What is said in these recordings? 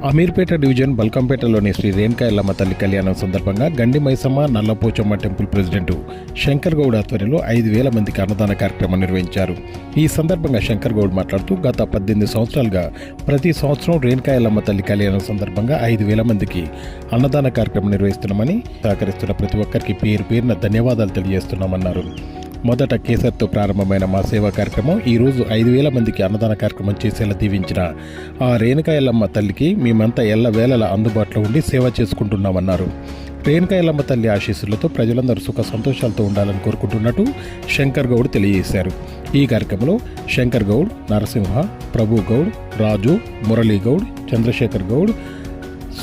Ameerpet division బల్కంపేటలోని Shri Renuka Yellamma తల్లి కళ్యాణం సందర్భంగా గండి మైసమ్మ నల్లపోచమ్మ టెంపుల్ ప్రెసిడెంట్ శంకర్ గౌడ్ ఆధ్వర్యంలో 5,000 మందికి అన్నదాన కార్యక్రమం నిర్వహించారు. ఈ సందర్భంగా శంకర్ గౌడ్ మాట్లాడుతూ గత 18 సంవత్సరాలుగా ప్రతి సంవత్సరం రేణుకా ఎల్లమ్మ తల్లి కళ్యాణం సందర్భంగా 5,000 మందికి అన్నదాన కార్యక్రమం నిర్వహిస్తున్నామని, సహకరిస్తున్న ప్రతి ఒక్కరికి పేరు పేరున ధన్యవాదాలు తెలియజేస్తున్నామన్నారు. మొదట కేసర్తో ప్రారంభమైన మా సేవా కార్యక్రమం ఈరోజు 5,000 మందికి అన్నదాన కార్యక్రమం చేసేలా దీవించిన ఆ రేణుకా ఎల్లమ్మ తల్లికి మేమంతా ఎల్లవేళలా అందుబాటులో ఉండి సేవ చేసుకుంటున్నామన్నారు. రేణుకా ఎల్లమ్మ తల్లి ఆశీస్సులతో ప్రజలందరూ సుఖ సంతోషాలతో ఉండాలని కోరుకుంటున్నట్టు శంకర్ గౌడ్ తెలియజేశారు. ఈ కార్యక్రమంలో శంకర్ గౌడ్, నరసింహ, ప్రభు గౌడ్, రాజు, మురళీ గౌడ్, చంద్రశేఖర్ గౌడ్,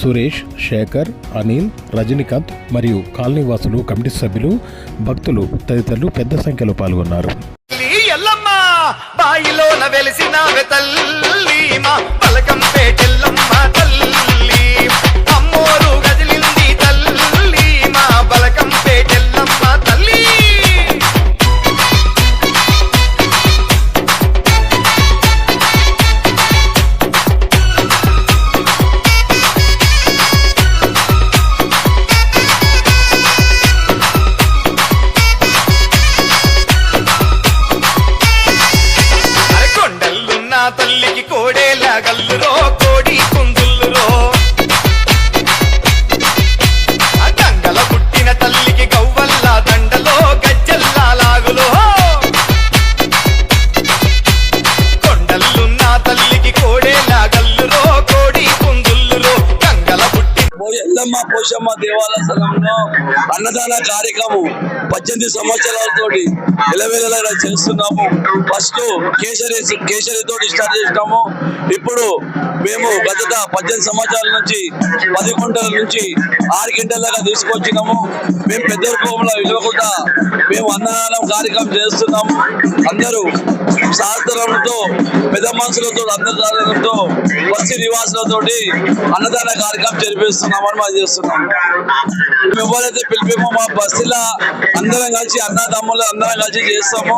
సురేష్, శేఖర్, అనిల్, రజనీకాంత్ మరియు కాలనీవాసులు, కమిటీ సభ్యులు, భక్తులు తదితరులు పెద్ద సంఖ్యలో పాల్గొన్నారు. తల్లికి కోడేలా గల్లురో, కోడి కుందుల్లురో, దండల పుట్టిన తల్లికి గవ్వల్లా దండలో, గజ్జల్లా లాగులో, కొండల్లున్న తల్లికి కోడేలా గల్లురో, కోడి కుందుల్లురో, గంగల పుట్టిన ఎల్లమ్మ పోషమ్మ దేవాలయ స్థలంలో అన్నదాన కార్యక్రమం 18 సంవత్సరాలతో ఎలవేళలా చేస్తున్నాము. ఫస్ట్ కేసరితో స్టార్ట్ చేసినాము. ఇప్పుడు మేము గత 18 సంవత్సరాల నుంచి 10 కుంటల నుంచి 6 గింటలుగా తీసుకొచ్చినాము. మేము పెద్ద రూపంలో ఇవ్వకుండా మేము అన్నదానం కార్యక్రమం చేస్తున్నాము. అందరూ సహకారంతో, పెద్ద మనుషులతో, అందరితో, బస్తీ నివాసులతో అన్నదాన కార్యక్రమం జరిపిస్తున్నామని మనం చేస్తున్నాము. మేము ఎవరైతే పిలిపేమో మా బస్తీలో అందరం కలిసి అన్నదమ్ములు అందరం కలిసి చేస్తాము.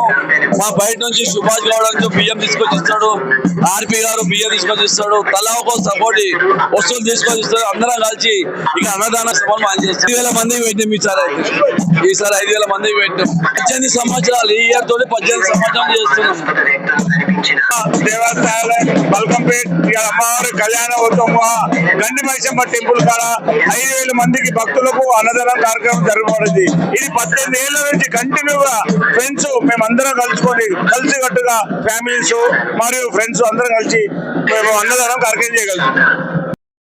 మా బయట నుంచి సుభాష్ గౌడ్ అని బియ్యం తీసుకొచ్చి ఇస్తాడు, ఆర్పి గారు బియ్యం తీసుకొచ్చి ఇస్తాడు, తలా ఒక సపోర్ట్ వస్తువులు తీసుకొని ఇస్తాడు. అందరం కలిసి ఇక అన్నదాన సభలు మనం చేస్తాం. 5,000 మందికి పెట్టాం. ఈసారి 5,000 మందికి పెట్టాం. 18 సంవత్సరాలు, ఈ ఇయర్ తోటి 18 సంవత్సరాలు చేస్తున్నాం. దేవస్థానం బల్కంపేట్ అమ్మవారి కళ్యాణోత్సవం గండి మైసమ్మ టెంపుల్ కాడ 5,000 మందికి భక్తులకు అన్నదానం కార్యక్రమం జరగబడింది. ఇది 18 ఏళ్ల నుంచి కంటిన్యూగా ఫ్రెండ్స్ మేమందరం కలుసుకొని కలిసికట్టుగా ఫ్యామిలీస్ మరియు ఫ్రెండ్స్ అందరం కలిసి మేము అన్నదానం కార్యక్రమం చేయగలుగుతాం.